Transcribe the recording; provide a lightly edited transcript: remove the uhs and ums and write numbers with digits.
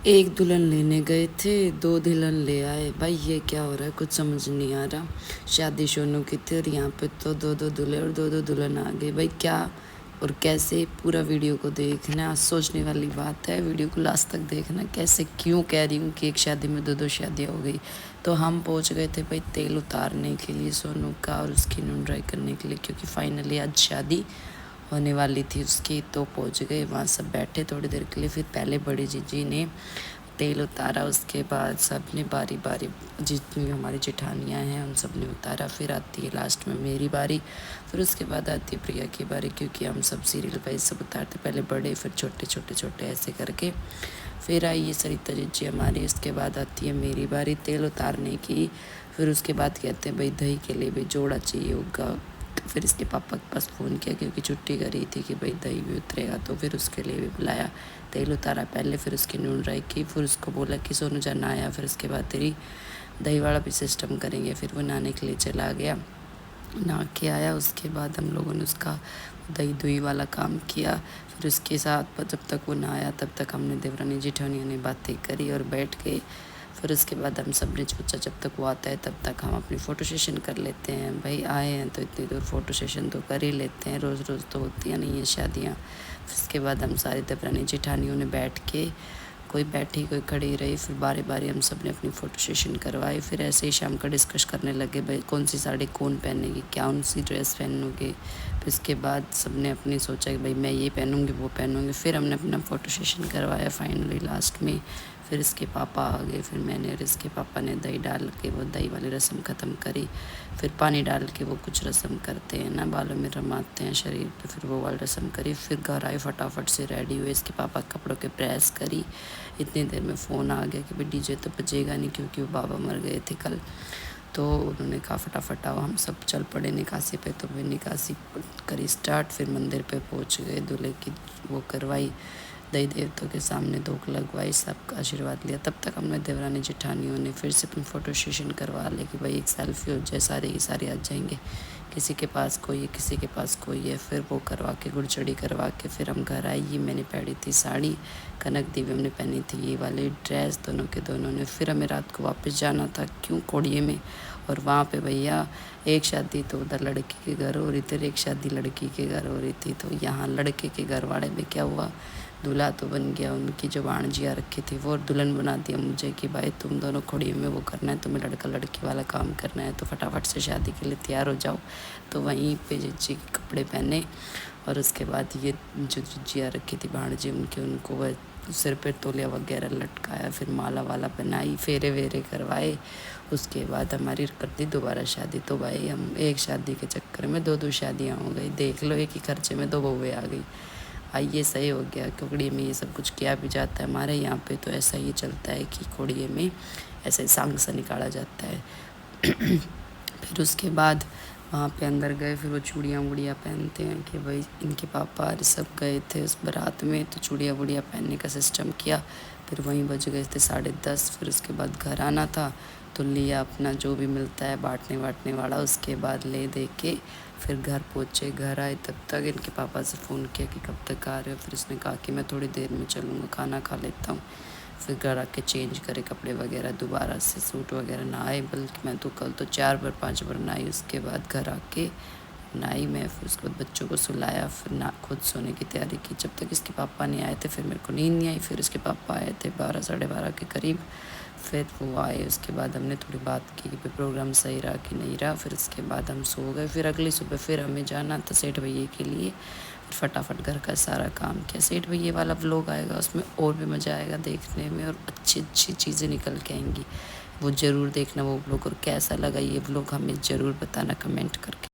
एक दुल्हन लेने गए थे, दो दुल्हन ले आए। भाई ये क्या हो रहा है, कुछ समझ नहीं आ रहा। शादी शोनू की थी और यहाँ पे तो दो दो दूल्हे और दो दो दुल्हन आ गए। भाई क्या और कैसे, पूरा वीडियो को देखना, सोचने वाली बात है। वीडियो को लास्ट तक देखना, कैसे क्यों कह रही हूँ कि एक शादी में दो दो शादियाँ हो गई। तो हम पहुँच गए थे भाई तेल उतारने के लिए सोनू का और उसकी नून ड्राई करने के लिए, क्योंकि फाइनली आज शादी होने वाली थी उसकी। तो पहुंच गए वहाँ, सब बैठे थोड़ी देर के लिए। फिर पहले बड़ी जीजी ने तेल उतारा, उसके बाद सब ने बारी बारी, जितनी हमारी जेठानियाँ हैं उन सब ने उतारा। फिर आती है लास्ट में मेरी बारी, फिर उसके बाद आती है प्रिया की बारी, क्योंकि हम सब सीरियल वाइज सब उतारते, पहले बड़े फिर छोटे छोटे छोटे ऐसे करके। फिर आई ये सरिता जीजी हमारी, उसके बाद आती है मेरी बारी तेल उतारने की। फिर उसके बाद कहते हैं भाई दही के लिए भी जोड़ा चाहिए होगा। फिर इसके पापा के पास फ़ोन किया, क्योंकि छुट्टी करी थी कि भाई दही भी उतरेगा, तो फिर उसके लिए भी बुलाया। तेल उतारा पहले, फिर उसकी नून राई की, फिर उसको बोला कि सोनू जा नहाया, फिर उसके बाद तेरी दही वाला भी सिस्टम करेंगे। फिर वो नहाने के लिए चला गया, नहा के आया। उसके बाद हम लोगों ने उसका दही दुही वाला काम किया। फिर उसके साथ जब तक वो नहाया तब तक हमने देवरानी जेठानियों ने बातें करी और बैठ गए। फिर उसके बाद हम सब ने सोचा जब तक वो आता है तब तक हम अपनी फ़ोटो सेशन कर लेते हैं। भाई आए हैं तो इतनी दूर फ़ोटो सेशन तो कर ही लेते हैं, रोज़ रोज़ तो होती हैं नहीं है शादियाँ। फिर उसके बाद हम सारी देवरानी जेठानियों ने बैठ के, कोई बैठी कोई खड़ी रही, फिर बारी बारी हम सब ने अपनी फ़ोटो सेशन करवाई। फिर ऐसे ही शाम का डिस्कस करने लगे, भाई कौन सी साड़ी कौन पहनेगी, कौन सी ड्रेस पहनोगे। फिर उसके बाद सब ने अपनी सोचा कि भाई मैं ये पहनूँगी वो पहनूँगी। फिर हमने अपना फ़ोटो सेशन करवाया फाइनली लास्ट में। फिर इसके पापा आ गए, फिर मैंने और इसके पापा ने दही डाल के वो दही वाली रस्म ख़त्म करी। फिर पानी डाल के वो कुछ रस्म करते हैं ना, बालों में रमाते हैं शरीर पे, फिर वो वाली रस्म करी। फिर घर आए, फटाफट से रेडी हुए, इसके पापा कपड़ों के प्रेस करी। इतनी देर में फ़ोन आ गया कि भाई डीजे तो बजेगा नहीं, क्योंकि वो बाबा मर गए थे कल। तो उन्होंने कहा फटाफट आओ, हम सब चल पड़े निकासी पे। तो फिर निकासी करी स्टार्ट, फिर मंदिर पे पहुंच गए, दूल्हे की वो करवाई, दही देवतों के सामने धूप लगवाई, सबका आशीर्वाद लिया। तब तक हमने देवरानी जेठानियों ने फिर से अपनी फ़ोटो सेशन करवा ली कि भाई एक सेल्फी हो जाए, सारे की सारे आ जाएंगे, किसी के पास कोई है किसी के पास कोई है। फिर वो करवा के गुड़चड़ी करवा के फिर हम घर आए। ये मैंने पहनी थी साड़ी, कनक देवी हमने पहनी थी ये वाली ड्रेस, दोनों के दोनों ने। फिर हमें रात को वापस जाना था, क्यों कोड़िए में, और वहाँ पे भैया एक शादी तो उधर लड़की के घर हो रही थी, एक शादी लड़की के घर हो रही थी। तो यहाँ लड़के के घर वाले में क्या हुआ, दूल्हा तो बन गया, उनकी जो भाणजिया रखी थी वो दुल्हन बना दिया मुझे कि भाई तुम दोनों खोड़ी में वो करना है, तुम्हें लड़का लड़की वाला काम करना है, तो फटाफट से शादी के लिए तैयार हो जाओ। तो वहीं पे जीजी के कपड़े पहने, और उसके बाद ये जो जीजिया रखी थी भाणजी उनकी, उनको वह सिर पर तौलिया वगैरह लटकाया, फिर माला वाला बनाई, फेरे वेरे करवाए। उसके बाद हमारी कर दी दोबारा शादी। तो भाई हम एक शादी के चक्कर में दो दो शादियाँ हो गई, देख लो, एक ही खर्चे में दो बहुएँ आ गई। ये सही हो गया, कोड़िए में ये सब कुछ किया भी जाता है। हमारे यहाँ पे तो ऐसा ही चलता है कि कोड़िए में ऐसे सांग सा निकाला जाता है। फिर उसके बाद वहाँ पे अंदर गए, फिर वो चूड़ियाँ वूड़ियाँ पहनते हैं कि भाई इनके पापा सब गए थे उस बारात में, तो चूड़ियाँ वूड़ियाँ पहनने का सिस्टम किया। फिर वहीं बज गए थे 10:30। फिर उसके बाद घर आना था, तो लिया अपना जो भी मिलता है बांटने वाटने वाला, उसके बाद ले दे के फिर घर पहुँचे। घर आए तब तक इनके पापा से फ़ोन किया कि कब तक आ रहे हो। फिर इसने कहा कि मैं थोड़ी देर में चलूँगा, खाना खा लेता हूँ। फिर घर आके चेंज करे कपड़े वगैरह, दोबारा से सूट वगैरह नहाए, बल्कि मैं तो कल तो 4 बार 5 बार नहाई। उसके बाद घर आके नहाई मैं, फिर उसके बाद बच्चों को सुलाया, फिर ना खुद सोने की तैयारी की। जब तक इसके पापा नहीं आए थे फिर मेरे को नींद नहीं आई। फिर इसके पापा आए थे 12 साढ़े 12 के करीब, फिर वो आए। उसके बाद हमने थोड़ी बात की कि प्रोग्राम सही रहा कि नहीं रहा। फिर उसके बाद हम सो गए। फिर अगली सुबह फिर हमें जाना था सेठ भैया के लिए। फिर फटाफट घर का सारा काम किया। सेठ भैया वाला व्लॉग आएगा, उसमें और भी मज़ा आएगा देखने में, और अच्छी अच्छी चीज़ें निकल के आएंगी, वो ज़रूर देखना वो व्लॉग। और कैसा लगा ये व्लॉग हमें ज़रूर बताना कमेंट करके।